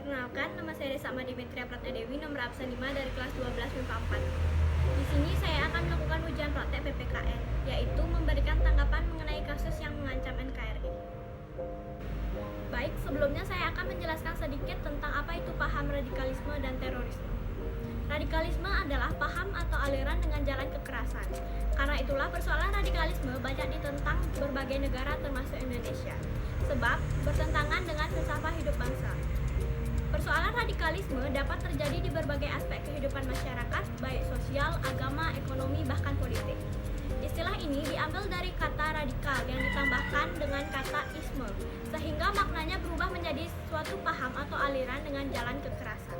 Perkenalkan, nama saya Desa Dimitria Pratnedewi, nomor absen 5 dari kelas 12 MIPA 4. Di sini saya akan melakukan ujian praktek PPKN, yaitu memberikan tanggapan mengenai kasus yang mengancam NKRI. Baik, sebelumnya saya akan menjelaskan sedikit tentang apa itu paham radikalisme dan terorisme. Radikalisme adalah paham atau aliran dengan jalan kekerasan. Karena itulah persoalan radikalisme banyak ditentang berbagai negara termasuk Indonesia, sebab bertentangan dengan filsafat hidup bangsa. Persoalan radikalisme dapat terjadi di berbagai aspek kehidupan masyarakat, baik sosial, agama, ekonomi, bahkan politik. Istilah ini diambil dari kata radikal yang ditambahkan dengan kata isme, sehingga maknanya berubah menjadi suatu paham atau aliran dengan jalan kekerasan.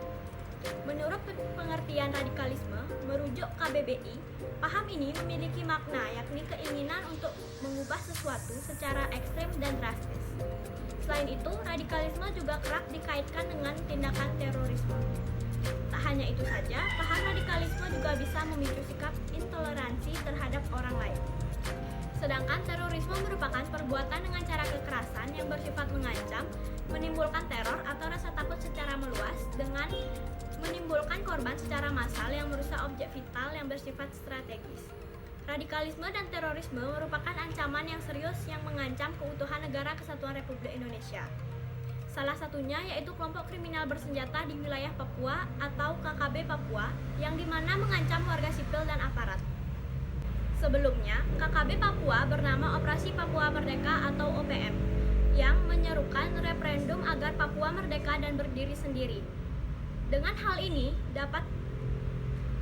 Menurut pengertian radikalisme, merujuk KBBI, paham ini memiliki makna yakni keinginan untuk mengubah sesuatu secara ekstrem dan drastis. Selain itu, radikalisme juga kerap dikaitkan dengan tindakan terorisme. Tak hanya itu saja, paham radikalisme juga bisa memicu sikap intoleransi terhadap orang lain. Sedangkan terorisme merupakan perbuatan dengan cara kekerasan yang bersifat mengancam, menimbulkan teror atau rasa takut secara meluas dengan menimbulkan korban secara massal yang merusak objek vital yang bersifat strategis. Radikalisme dan terorisme merupakan ancaman yang serius yang mengancam keutuhan negara kesatuan Republik Indonesia. Salah satunya yaitu kelompok kriminal bersenjata di wilayah Papua atau KKB Papua yang dimana mengancam warga sipil dan aparat. Sebelumnya, KKB Papua bernama Operasi Papua Merdeka atau OPM yang menyerukan referendum agar Papua merdeka dan berdiri sendiri. Dengan hal ini dapat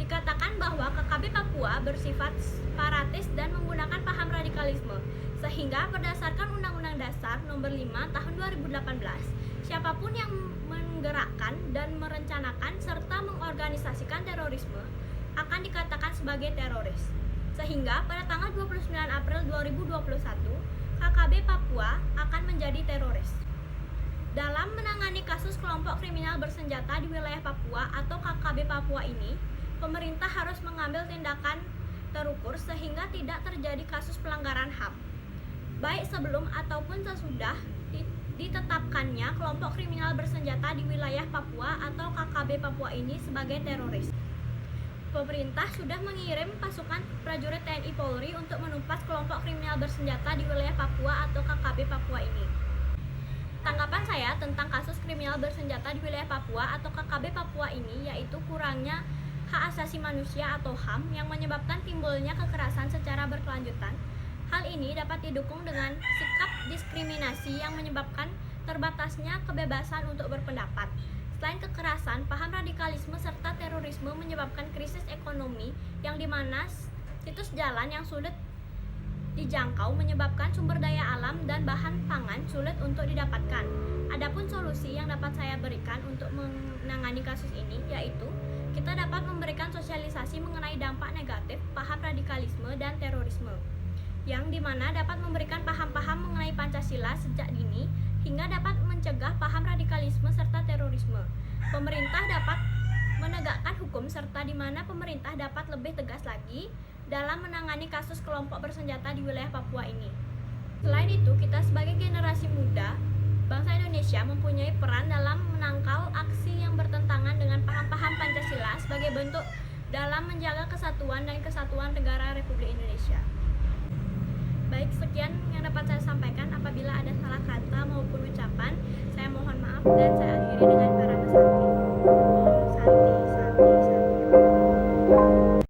dikatakan bahwa KKB Papua bersifat separatis dan menggunakan paham radikalisme, sehingga berdasarkan Undang-Undang Dasar Nomor 5 Tahun 2018, siapapun yang menggerakkan dan merencanakan serta mengorganisasikan terorisme akan dikatakan sebagai teroris. Sehingga pada tanggal 29 April 2021, KKB Papua akan menjadi teroris. Dalam menangani kasus kelompok kriminal bersenjata di wilayah Papua atau KKB Papua ini, pemerintah harus mengambil tindakan terukur sehingga tidak terjadi kasus pelanggaran HAM, baik sebelum ataupun sesudah ditetapkannya kelompok kriminal bersenjata di wilayah Papua atau KKB Papua ini sebagai teroris. Pemerintah sudah mengirim pasukan prajurit TNI Polri untuk menumpas kelompok kriminal bersenjata di wilayah Papua atau KKB Papua ini. Tanggapan saya tentang kasus kriminal bersenjata di wilayah Papua atau KKB Papua ini yaitu kurangnya hak asasi manusia atau HAM yang menyebabkan timbulnya kekerasan secara berkelanjutan. Hal ini dapat didukung dengan sikap diskriminasi yang menyebabkan terbatasnya kebebasan untuk berpendapat. Selain kekerasan, paham radikalisme serta terorisme menyebabkan krisis ekonomi yang dimana situs jalan yang sulit dijangkau menyebabkan sumber daya alam dan bahan pangan sulit untuk didapatkan. Adapun solusi yang dapat saya berikan untuk menangani kasus ini yaitu kita dapat memberikan sosialisasi mengenai dampak negatif paham radikalisme dan terorisme, yang dimana dapat memberikan paham-paham mengenai Pancasila sejak dini hingga dapat mencegah paham radikalisme serta terorisme. Pemerintah dapat menegakkan hukum serta di mana pemerintah dapat lebih tegas lagi dalam menangani kasus kelompok bersenjata di wilayah Papua ini. Selain itu, kita sebagai generasi muda bangsa Indonesia mempunyai peran dalam menangkal aksi yang bertentangan dengan paham-paham Pancasila sebagai bentuk dalam menjaga kesatuan dan kesatuan negara Republik Indonesia. Baik, sekian yang dapat saya sampaikan. Apabila ada salah kata maupun ucapan, saya mohon maaf dan saya